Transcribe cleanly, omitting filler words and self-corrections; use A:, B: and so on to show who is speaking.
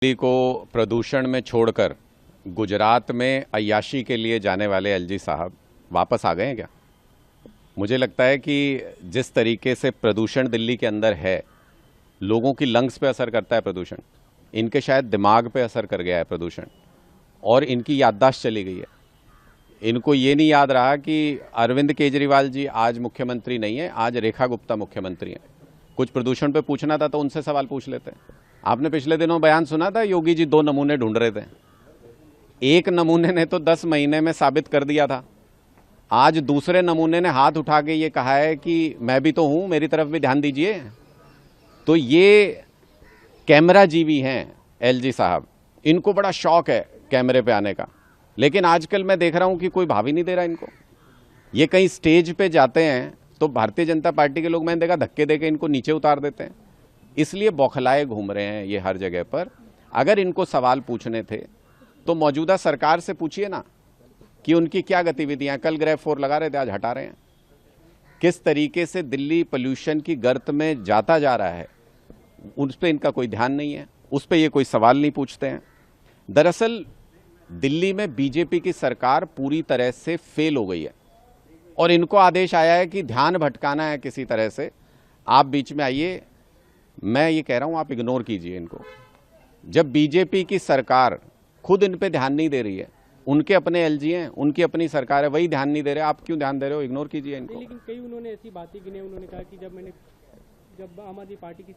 A: दिल्ली को प्रदूषण में छोड़कर गुजरात में अय्याशी के लिए जाने वाले एलजी साहब वापस आ गए हैं क्या? मुझे लगता है कि जिस तरीके से प्रदूषण दिल्ली के अंदर है, लोगों की लंग्स पे असर करता है प्रदूषण, इनके शायद दिमाग पे असर कर गया है प्रदूषण, और इनकी याददाश्त चली गई है। इनको ये नहीं याद रहा कि अरविंद केजरीवाल जी आज मुख्यमंत्री नहीं है, आज रेखा गुप्ता मुख्यमंत्री हैं। कुछ प्रदूषण पे पूछना था तो उनसे सवाल पूछ लेते हैं। आपने पिछले दिनों बयान सुना था, योगी जी 2 नमूने ढूंढ रहे थे। एक नमूने ने तो 10 महीने में साबित कर दिया था। आज दूसरे नमूने ने हाथ उठा के ये कहा है कि मैं भी तो हूं, मेरी तरफ भी ध्यान दीजिए। तो ये कैमरा जीवी हैं एलजी साहब, इनको बड़ा शौक है कैमरे पे आने का, लेकिन आजकल मैं देख रहा हूं कि कोई भाव ही नहीं दे रहा इनको। ये कहीं स्टेज पे जाते हैं तो भारतीय जनता पार्टी के लोग, मैंने देखा, धक्के देके इनको नीचे उतार देते हैं। इसलिए बौखलाए घूम रहे हैं ये हर जगह पर। अगर इनको सवाल पूछने थे तो मौजूदा सरकार से पूछिए ना कि उनकी क्या गतिविधियां। कल ग्रेफ 4 लगा रहे थे, आज हटा रहे हैं। किस तरीके से दिल्ली पोल्यूशन की गर्त में जाता जा रहा है, उस पर इनका कोई ध्यान नहीं है, उस पर ये कोई सवाल नहीं पूछते हैं। दरअसल दिल्ली में बीजेपी की सरकार पूरी तरह से फेल हो गई है और इनको आदेश आया है कि ध्यान भटकाना है किसी तरह से, आप बीच में आइए। मैं ये कह रहा हूं, आप इग्नोर कीजिए इनको। जब बीजेपी की सरकार खुद इन पे ध्यान नहीं दे रही है, उनके अपने एलजी हैं, उनकी अपनी सरकार है, वही ध्यान नहीं दे रहे, आप क्यों ध्यान दे रहे हो? इग्नोर कीजिए इनको।
B: लेकिन कई उन्होंने ऐसी बातें गिनी, उन्होंने कहा कि जब आम आदमी पार्टी की